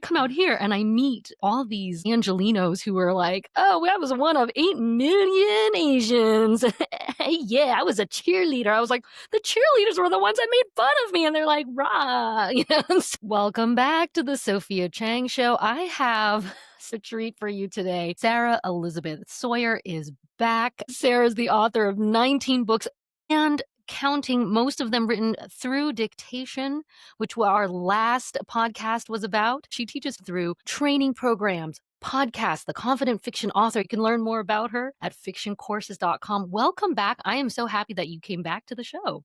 come out here and I meet all these Angelinos who are like, oh, I was one of 8 million Asians. Hey, yeah, I was a cheerleader. I was like, the cheerleaders were the ones that made fun of me. And they're like, rah. Welcome back to the Sophia Chang Show. I have a treat for you today. Sarah Elisabeth Sawyer is back. Sarah's the author of 19 books and counting, most of them written through dictation, which our last podcast was about. She teaches through training programs, podcasts, The Confident Fiction Author. You can learn more about her at fictioncourses.com. Welcome back. I am so happy that you came back to the show.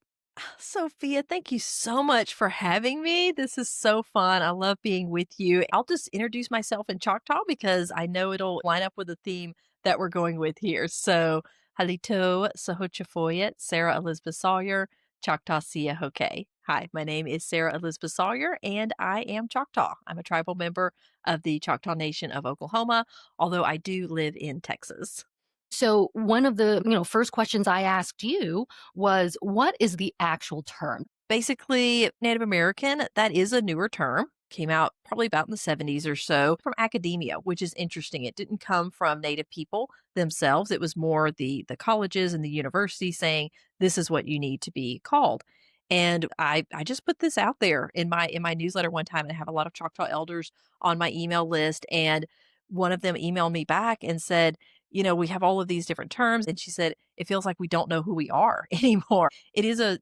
Sophia, thank you so much for having me. This is so fun. I love being with you. I'll just introduce myself in Choctaw because I know it'll line up with the theme that we're going with here. So, halito sahochafoyet, Sarah Elisabeth Sawyer, Choctaw Sia Hoke. Hi, my name is Sarah Elisabeth Sawyer, and I am Choctaw. I'm a tribal member of the Choctaw Nation of Oklahoma, although I do live in Texas. So one of the first questions I asked you was, what is the actual term? Basically, Native American, that is a newer term. Came out probably about in the 70s or so from academia, which is interesting. It didn't come from Native people themselves. It was more the colleges and the universities saying, this is what you need to be called. And I just put this out there in my newsletter one time, and I have a lot of Choctaw elders on my email list. And one of them emailed me back and said, we have all of these different terms. And she said, it feels like we don't know who we are anymore. It is a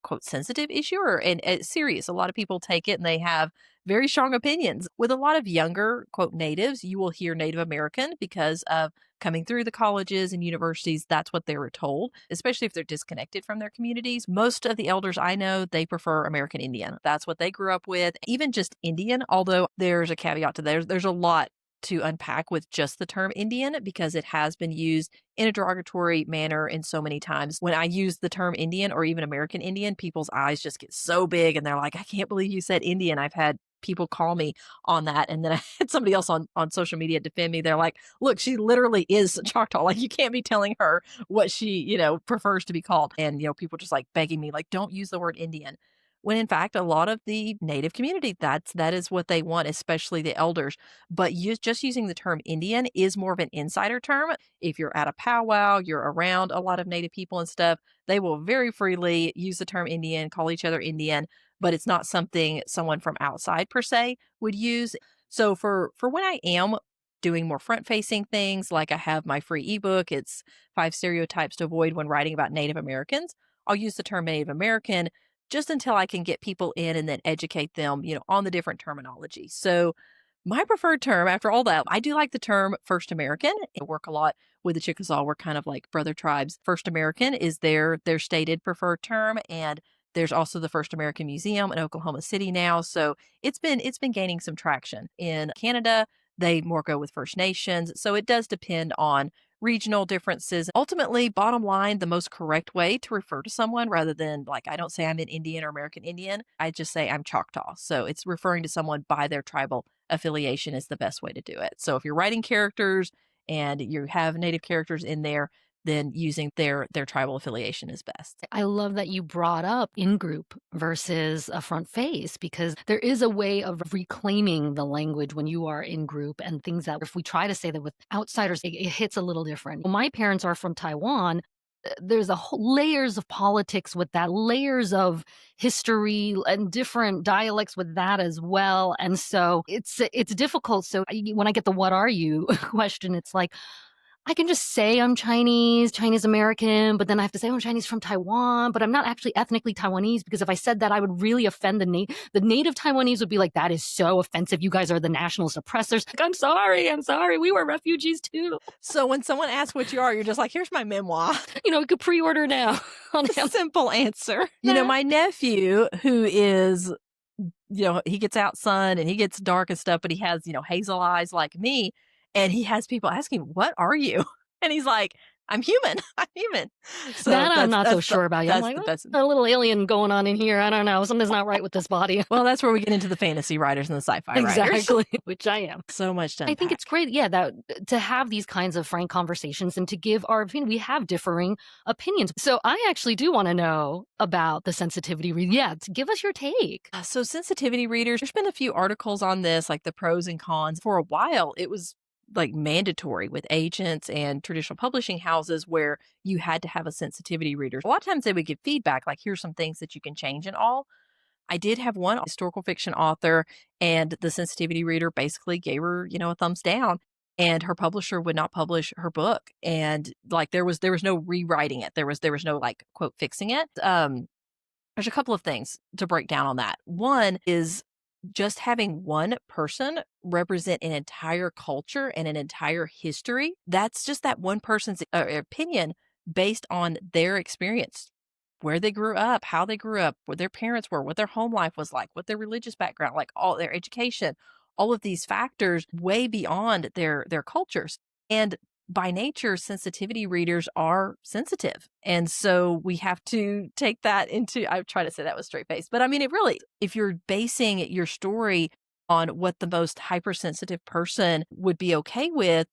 quote, sensitive issue and serious. A lot of people take it and they have very strong opinions. With a lot of younger, quote, natives, you will hear Native American because of coming through the colleges and universities. That's what they were told, especially if they're disconnected from their communities. Most of the elders I know, they prefer American Indian. That's what they grew up with, even just Indian, although there's a caveat to there's a lot to unpack with just the term Indian because it has been used in a derogatory manner in so many times. When I use the term Indian or even American Indian, people's eyes just get so big and they're like, I can't believe you said Indian. I've had people call me on that. And then I had somebody else on social media defend me. They're like, look, she literally is Choctaw. Like, you can't be telling her what she, prefers to be called. And, people just like begging me, like, don't use the word Indian. When in fact, a lot of the Native community, that is what they want, especially the elders. But just using the term Indian is more of an insider term. If you're at a powwow, you're around a lot of Native people and stuff, they will very freely use the term Indian, call each other Indian, but it's not something someone from outside per se would use. So for when I am doing more front-facing things, like I have my free ebook, it's 5 stereotypes to avoid when writing about Native Americans, I'll use the term Native American just until I can get people in and then educate them, on the different terminology. So my preferred term after all that, I do like the term First American. I work a lot with the Chickasaw. We're kind of like brother tribes. First American is their stated preferred term. And there's also the First American Museum in Oklahoma City now. So it's been gaining some traction. In Canada, they more go with First Nations. So it does depend on regional differences. Ultimately, bottom line, the most correct way to refer to someone rather than like, I don't say I'm an Indian or American Indian. I just say I'm Choctaw. So it's referring to someone by their tribal affiliation is the best way to do it. So if you're writing characters and you have Native characters in there, then using their tribal affiliation is best. I love that you brought up in-group versus a front face, because there is a way of reclaiming the language when you are in group and things that if we try to say that with outsiders, it hits a little different. My parents are from Taiwan. There's layers of politics with that, layers of history and different dialects with that as well. And so it's difficult. So when I get the "what are you" question, it's like, I can just say I'm Chinese American, but then I have to say I'm Chinese from Taiwan, but I'm not actually ethnically Taiwanese, because if I said that, I would really offend the native Taiwanese would be like, that is so offensive. You guys are the nationalist oppressors. Like, I'm sorry. We were refugees too. So when someone asks what you are, you're just like, here's my memoir. You could pre-order now. Simple answer. My nephew, who is, he gets out sun and he gets dark and stuff, but he has, hazel eyes like me. And he has people asking, what are you? And he's like, I'm human. I'm human. So That I'm not so sure about. I'm that's like, the best. a little alien going on in here. I don't know. Something's not right with this body." Well, that's where we get into the fantasy writers and the sci-fi writers. Exactly, which I am. So much to I think it's unpack. great, yeah, that to have these kinds of frank conversations and to give our opinion. We have differing opinions. So I actually do wanna know about the sensitivity read. Yeah, give us your take. So sensitivity readers, there's been a few articles on this, like the pros and cons. For a while, it was like mandatory with agents and traditional publishing houses where you had to have a sensitivity reader. A lot of times they would give feedback, like here's some things that you can change and all. I did have one historical fiction author, and the sensitivity reader basically gave her, a thumbs down. And her publisher would not publish her book. And like there was no rewriting it. There was no like quote fixing it. There's a couple of things to break down on that. One is just having one person represent an entire culture and an entire history. That's just that one person's opinion based on their experience, where they grew up, how they grew up, what their parents were, what their home life was like, what their religious background, like all their education, all of these factors way beyond their cultures. And by nature, sensitivity readers are sensitive. And so we have to take that into, I try to say that with straight face, but I mean, it really, if you're basing your story on what the most hypersensitive person would be okay with,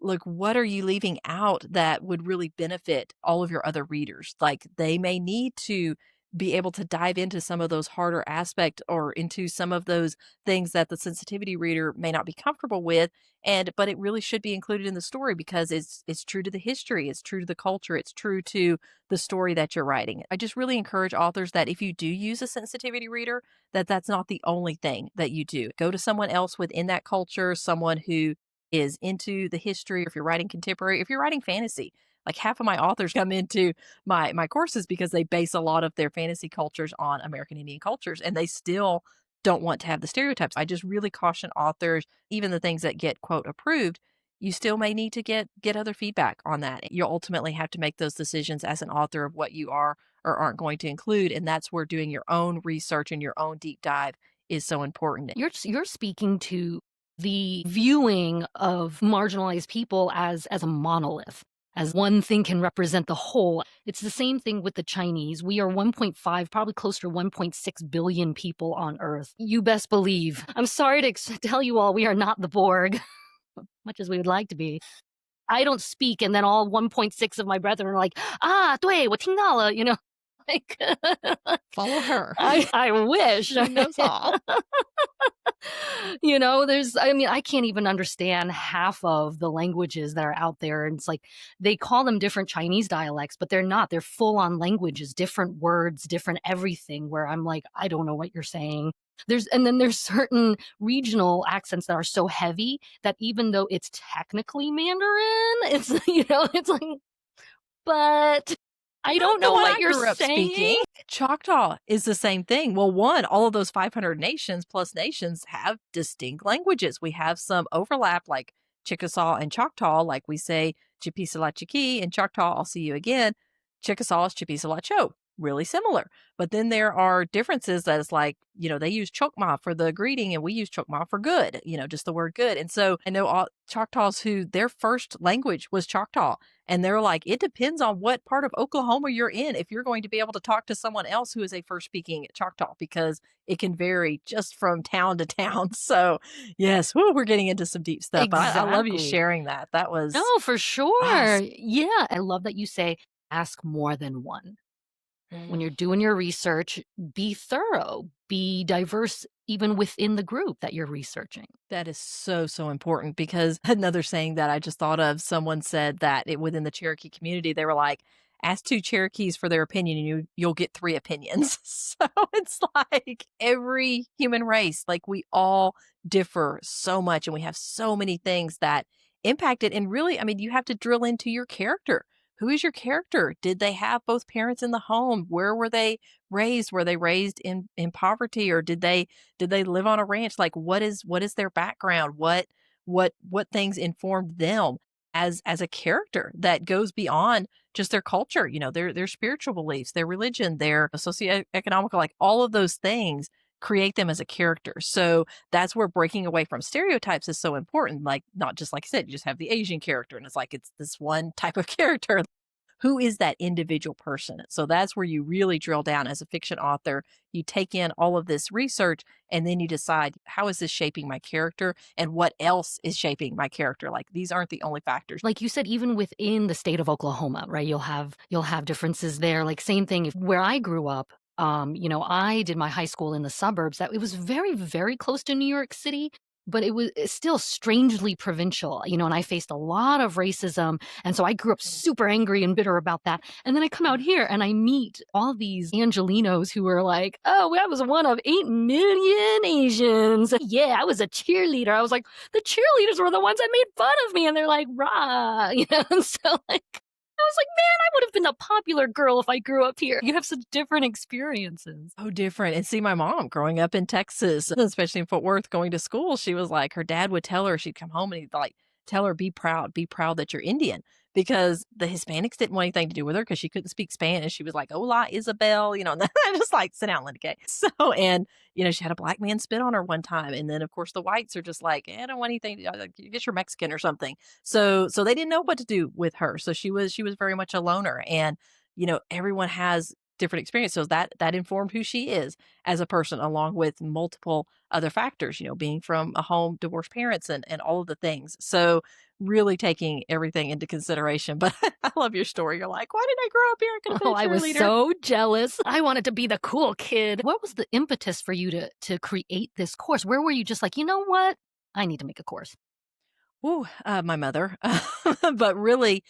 like, what are you leaving out that would really benefit all of your other readers? Like, they may need to be able to dive into some of those harder aspects or into some of those things that the sensitivity reader may not be comfortable with, and but it really should be included in the story because it's true to the history, it's true to the culture, it's true to the story that you're writing. I just really encourage authors that if you do use a sensitivity reader, that that's not the only thing that you do. Go to someone else within that culture, someone who is into the history. If you're writing contemporary, if you're writing fantasy, like half of my authors come into my courses because they base a lot of their fantasy cultures on American Indian cultures, and they still don't want to have the stereotypes. I just really caution authors, even the things that get quote approved, you still may need to get other feedback on that. You'll ultimately have to make those decisions as an author of what you are or aren't going to include, and that's where doing your own research and your own deep dive is so important. You're speaking to the viewing of marginalized people as a monolith, as one thing can represent the whole. It's the same thing with the Chinese. We are 1.5, probably closer to 1.6 billion people on Earth. You best believe. I'm sorry to tell you all, we are not the Borg, much as we would like to be. I don't speak, and then all 1.6 of my brethren are like, "对, 我听到了," like Follow her. I wish. She knows all. I can't even understand half of the languages that are out there. And it's like they call them different Chinese dialects, but they're not. They're full on languages, different words, different everything, where I'm like, I don't know what you're saying. There's certain regional accents that are so heavy that even though it's technically Mandarin, it's, it's like, but I don't The know one what I you're grew up saying. speaking, Choctaw is the same thing. Well, one, all of those 500 nations plus nations have distinct languages. We have some overlap, like Chickasaw and Choctaw, like we say Chipisalachiqui and Choctaw, I'll see you again. Chickasaw is Chipisalacho, really similar. But then there are differences that is like, they use Chokma for the greeting and we use Chokma for good, just the word good. And so I know all Choctaws who their first language was Choctaw. And they're like, it depends on what part of Oklahoma you're in if you're going to be able to talk to someone else who is a first speaking Choctaw, because it can vary just from town to town. So, yes, we're getting into some deep stuff. But I love you Exactly. sharing that. That was, No, for sure. yes. Yeah, I love that you say ask more than one. When Mm. you're doing your research, be thorough, be diverse even within the group that you're researching. That is so, so important because another saying that I just thought of, someone said that within the Cherokee community, they were like, ask two Cherokees for their opinion and you'll get three opinions. So it's like every human race, like we all differ so much and we have so many things that impact it. And really, I mean, you have to drill into your character. Who is your character? Did they have both parents in the home? Where were they raised? Were they raised in poverty, or did they live on a ranch? Like what is their background? What things informed them as a character that goes beyond just their culture, their spiritual beliefs, their religion, their socioeconomical, like all of those things create them as a character. So that's where breaking away from stereotypes is so important. Like, not just like I said, you just have the Asian character and it's like it's this one type of character. Who is that individual person? So that's where you really drill down as a fiction author. You take in all of this research and then you decide, how is this shaping my character and what else is shaping my character? Like, these aren't the only factors. Like you said, even within the state of Oklahoma, right? You'll have differences there. Like same thing if where I grew up, I did my high school in the suburbs. That it was very, very close to New York City, but it's still strangely provincial, and I faced a lot of racism. And so I grew up super angry and bitter about that. And then I come out here and I meet all these Angelinos who are like, oh, I was one of 8 million Asians. Yeah, I was a cheerleader. I was like, the cheerleaders were the ones that made fun of me. And they're like, rah, and so like, I was like, man, I would have been a popular girl if I grew up here. You have such different experiences. Oh, different. And see, my mom growing up in Texas, especially in Fort Worth, going to school, she was like, her dad would tell her, she'd come home and he'd like, tell her, be proud that you're Indian. Because the Hispanics didn't want anything to do with her because she couldn't speak Spanish. She was like, hola, Isabel, and then I just like, sit down, Linda Kay. So, and, she had a black man spit on her one time. And then, of course, the whites are just like, I don't want anything, like, get your Mexican or something. So they didn't know what to do with her. So she was very much a loner. And, everyone has different experience. So that informed who she is as a person, along with multiple other factors, being from a home, divorced parents, and all of the things. So really taking everything into consideration. But I love your story. You're like, why did I grow up here? I could have been Oh, a I was cheerleader. so jealous. I wanted to be the cool kid. What was the impetus for you to create this course? Where were you just like, you know what? I need to make a course. Ooh, my mother. But really,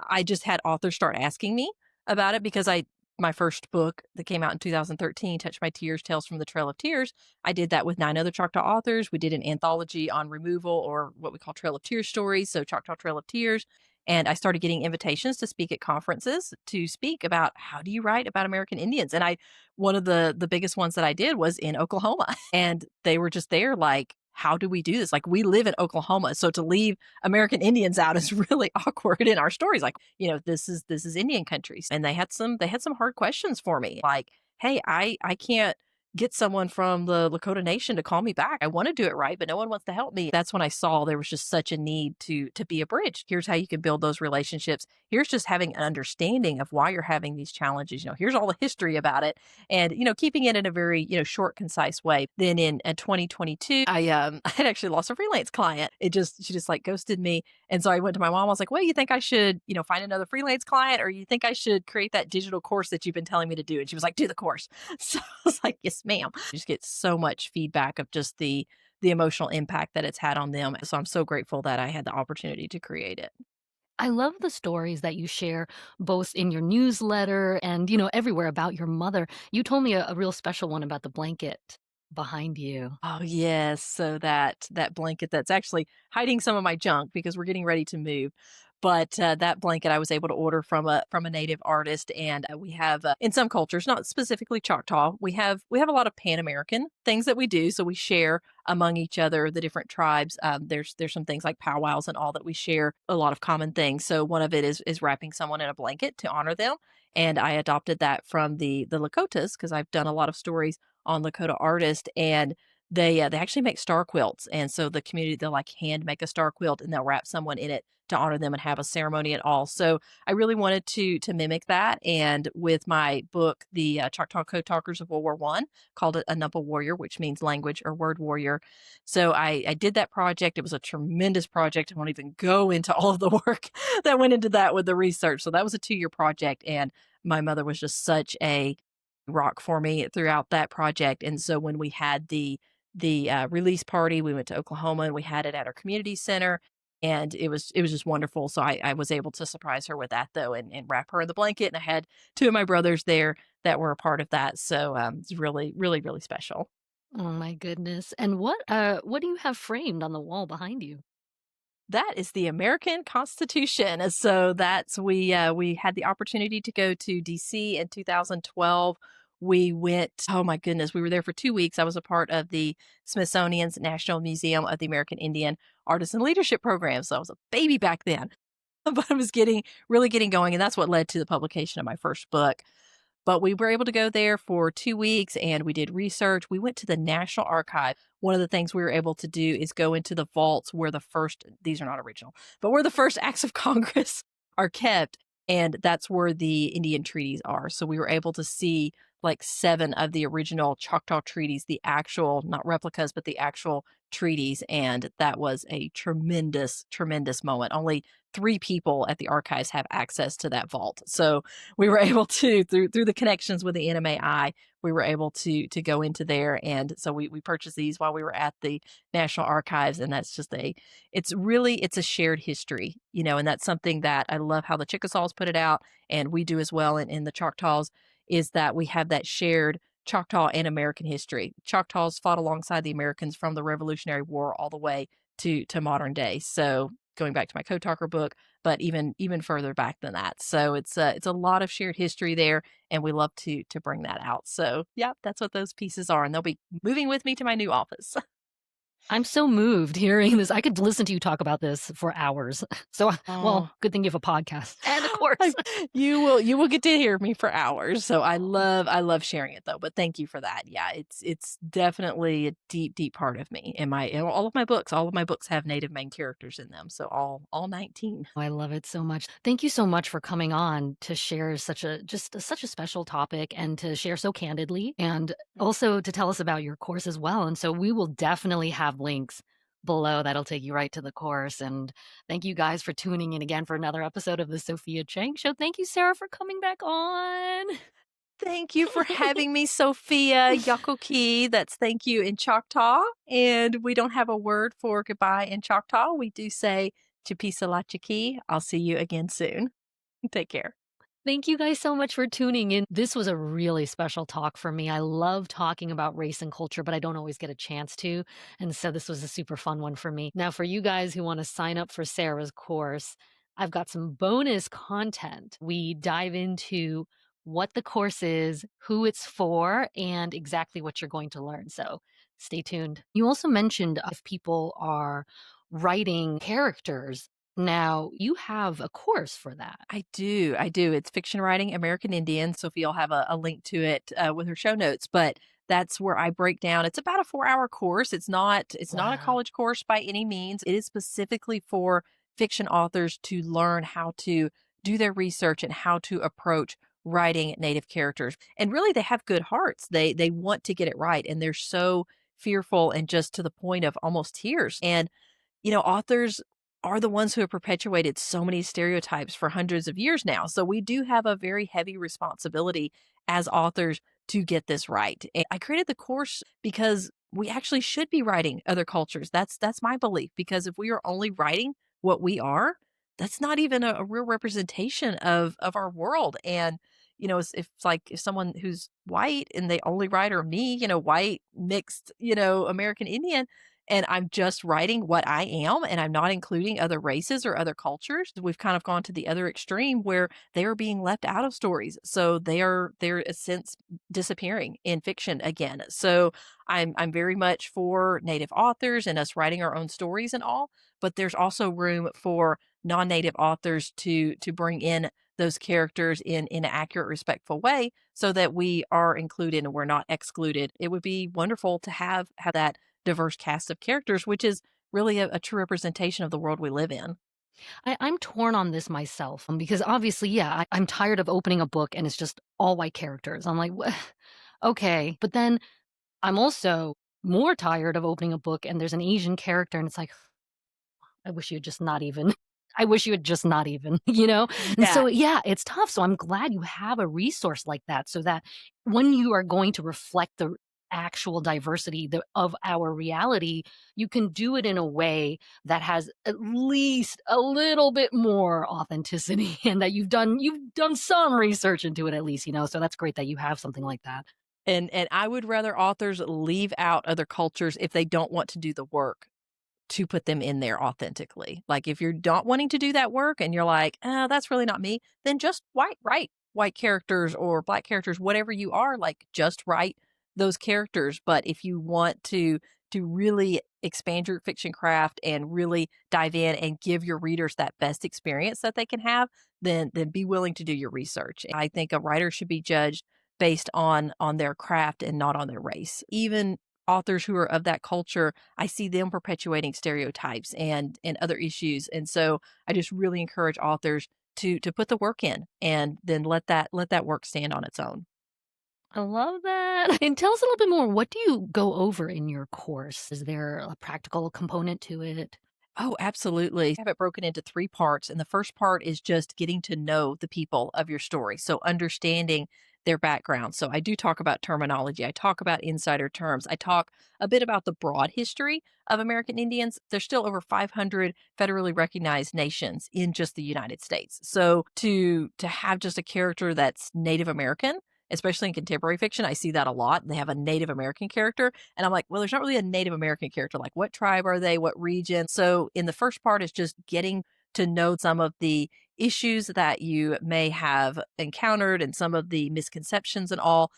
I just had authors start asking me about it because my first book that came out in 2013, Touch My Tears, Tales from the Trail of Tears, I did that with 9 other Choctaw authors. We did an anthology on removal, or what we call Trail of Tears stories, so Choctaw Trail of Tears. And I started getting invitations to speak at conferences to speak about how do you write about American Indians. And one of the biggest ones that I did was in Oklahoma. And they were just there like, how do we do this? Like, we live in Oklahoma. So to leave American Indians out is really awkward in our stories. Like, this is Indian country. And they had some hard questions for me. Like, hey, I can't get someone from the Lakota Nation to call me back. I want to do it right, but no one wants to help me. That's when I saw there was just such a need to be a bridge. Here's how you can build those relationships. Here's just having an understanding of why you're having these challenges. Here's all the history about it, and keeping it in a very short, concise way. Then in 2022, I had actually lost a freelance client. She just like ghosted me, and so I went to my mom. I was like, "Well, you think I should find another freelance client, or you think I should create that digital course that you've been telling me to do?" And she was like, "Do the course." So I was like, "Yes, ma'am." You just get so much feedback of just the emotional impact that it's had on them. So I'm so grateful that I had the opportunity to create it. I love the stories that you share both in your newsletter and, everywhere about your mother. You told me a real special one about the blanket behind you. Oh, yes. So that blanket that's actually hiding some of my junk because we're getting ready to move. But that blanket I was able to order from a native artist, and we have in some cultures, not specifically Choctaw, we have a lot of Pan American things that we do. So we share among each other, the different tribes. There's some things like powwows and all that we share a lot of common things. So one of it is wrapping someone in a blanket to honor them, and I adopted that from the Lakotas because I've done a lot of stories on Lakota artists, and they actually make star quilts. And so the community, they'll like hand make a star quilt and they'll wrap someone in it to honor them and have a ceremony and all. So I really wanted to mimic that. And with my book, the Choctaw Code Talkers of World War One, called it a Numpa Warrior, which means language or word warrior. So I did that project. It was a tremendous project. I won't even go into all of the work that went into that with the research. So that was a 2-year project, and my mother was just such a rock for me throughout that project. And so when we had the release party, we went to Oklahoma and we had it at our community center, and it was just wonderful. So I was able to surprise her with that though, and wrap her in the blanket. And I had 2 of my brothers there that were a part of that. So it's really, really, really special. Oh my goodness. And what do you have framed on the wall behind you? That is the American Constitution. And so we had the opportunity to go to DC in 2012. We went, oh my goodness, we were there for 2 weeks. I was a part of the Smithsonian's National Museum of the American Indian Artists and Leadership Program. So I was a baby back then, but I was really getting going. And that's what led to the publication of my first book. But we were able to go there for 2 weeks and we did research. We went to the National Archive. One of the things we were able to do is go into the vaults where the first these are not original, but where the first acts of Congress are kept, and that's where the Indian treaties are. So we were able to see like 7 of the original Choctaw treaties, the actual, not replicas, but the actual treaties, and that was a tremendous, tremendous moment. Only 3 people at the archives have access to that vault. So we were able to, through the connections with the NMAI, we were able to go into there, and so we purchased these while we were at the National Archives, and that's just it's a shared history, and that's something that I love how the Chickasaws put it out, and we do as well in the Choctaws, is that we have that shared Choctaw and American history. Choctaws fought alongside the Americans from the Revolutionary War all the way to modern day. So going back to my code talker book, but even further back than that. So it's a lot of shared history there, and we love to bring that out. So yeah, that's what those pieces are, and they'll be moving with me to my new office. I'm so moved hearing this. I could listen to you talk about this for hours. So, well, Oh, good thing you have a podcast and a course. I you will get to hear me for hours. So I love sharing it though. But thank you for that. Yeah, it's definitely a deep, deep part of me. And all of my books have native main characters in them. So all 19. I love it so much. Thank you so much for coming on to share such a special topic and to share so candidly and also to tell us about your course as well. And so we will definitely have links below that'll take you right to the course. And thank you guys for tuning in again for another episode of the Sophia Chang Show. Thank you, Sarah, for coming back on. Thank you for having me, Sophia. Yakoki, that's thank you in Choctaw. And we don't have a word for goodbye in Choctaw. We do say Chipisalachiki. I'll see you again soon. Take care. Thank you guys so much for tuning in. This was a really special talk for me. I love talking about race and culture, but I don't always get a chance to. And so this was a super fun one for me. Now, for you guys who want to sign up for Sarah's course, I've got some bonus content. We dive into what the course is, who it's for, and exactly what you're going to learn. So stay tuned. You also mentioned if people are writing characters. Now, you have a course for that. I do. I do. It's fiction writing, American Indian. Sophie will have a link to it with her show notes, but that's where I break down. It's about a 4-hour course. It's not a Wow. college course by any means. It is specifically for fiction authors to learn how to do their research and how to approach writing native characters. And really they have good hearts. They want to get it right, and they're so fearful and just to the point of almost tears. And authors are the ones who have perpetuated so many stereotypes for hundreds of years now. So we do have a very heavy responsibility as authors to get this right. And I created the course because we actually should be writing other cultures. That's my belief, because if we are only writing what we are, that's not even a real representation of our world. And if someone who's white and they only write, or me, white mixed, American Indian, and I'm just writing what I am and I'm not including other races or other cultures. We've kind of gone to the other extreme where they are being left out of stories. So they're a sense disappearing in fiction again. So I'm very much for native authors and us writing our own stories and all, but there's also room for non-native authors to bring in those characters in an accurate, respectful way so that we are included and we're not excluded. It would be wonderful to have that diverse cast of characters, which is really a true representation of the world we live in. I'm torn on this myself because obviously, yeah, I'm tired of opening a book and it's just all white characters. I'm like, okay. But then I'm also more tired of opening a book and there's an Asian character and it's like, I wish you had just not even. I wish you had just not even, you know? And Yeah. so, yeah, it's tough. So I'm glad you have a resource like that so that when you are going to reflect the actual diversity of our reality, you can do it in a way that has at least a little bit more authenticity and that you've done some research into it at least, you know? So that's great that you have something like that. And I would rather authors leave out other cultures if they don't want to do the work to put them in there authentically. Like if you're not wanting to do that work and you're like, oh, that's really not me, then just write white characters or black characters, whatever you are, like just write those characters. But if you want to really expand your fiction craft and really dive in and give your readers that best experience that they can have, then be willing to do your research. I think a writer should be judged based on their craft and not on their race. Even authors who are of that culture, I see them perpetuating stereotypes and other issues. And so I just really encourage authors to put the work in and then let that work stand on its own. I love that. And tell us a little bit more. What do you go over in your course? Is there a practical component to it? Oh, absolutely. I have it broken into 3 parts, and the first part is just getting to know the people of your story, so understanding their background. So I do talk about terminology, I talk about insider terms, I talk a bit about the broad history of American Indians. There's still over 500 federally recognized nations in just the United States. So to have just a character that's Native American, especially in contemporary fiction, I see that a lot. They have a Native American character, and I'm like, well, there's not really a Native American character. Like, what tribe are they? What region? So, in the first part, is just getting to know some of the issues that you may have encountered and some of the misconceptions and all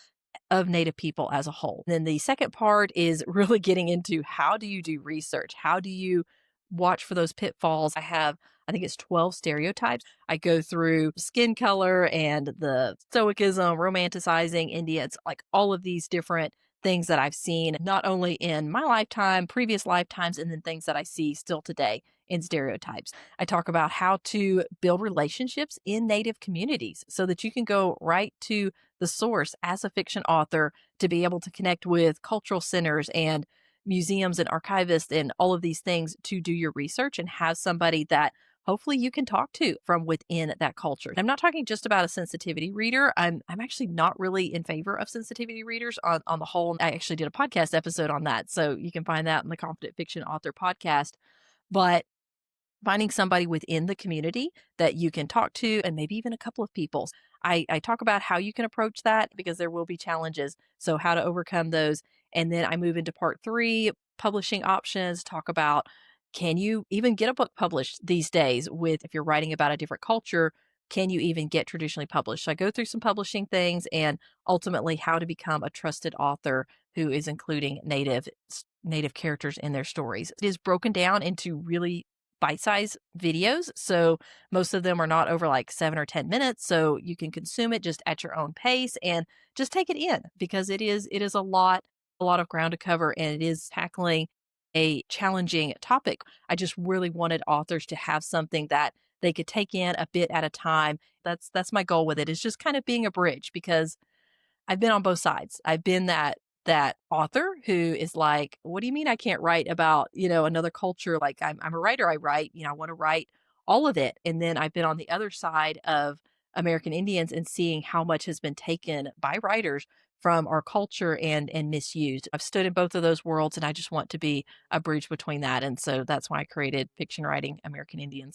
of Native people as a whole. Then the second part is really getting into how do you do research? How do you watch for those pitfalls? I think it's 12 stereotypes. I go through skin color and the stoicism, romanticizing India. It's like all of these different things that I've seen, not only in my lifetime, previous lifetimes, and then things that I see still today in stereotypes. I talk about how to build relationships in Native communities so that you can go right to the source as a fiction author to be able to connect with cultural centers and museums and archivists and all of these things to do your research and have somebody that hopefully you can talk to from within that culture. I'm not talking just about a sensitivity reader. I'm actually not really in favor of sensitivity readers on the whole. I actually did a podcast episode on that. So you can find that in the Confident Fiction Author podcast. But finding somebody within the community that you can talk to and maybe even a couple of people. I talk about how you can approach that because there will be challenges. So, how to overcome those. And then I move into part 3, publishing options, talk about can you even get a book published these days with if you're writing about a different culture, can you even get traditionally published? So I go through some publishing things and ultimately how to become a trusted author who is including native characters in their stories. It is broken down into really bite-sized videos. So most of them are not over like 7 or 10 minutes. So you can consume it just at your own pace and just take it in because it is a lot of ground to cover and it is tackling a challenging topic. I just really wanted authors to have something that they could take in a bit at a time. That's my goal with it. Is just kind of being a bridge because I've been on both sides. I've been that author who is like, "What do you mean I can't write about, another culture? Like I'm a writer, I write, I want to write all of it." And then I've been on the other side of American Indians and seeing how much has been taken by writers from our culture and misused. I've stood in both of those worlds and I just want to be a bridge between that. And so that's why I created Fiction Writing American Indians.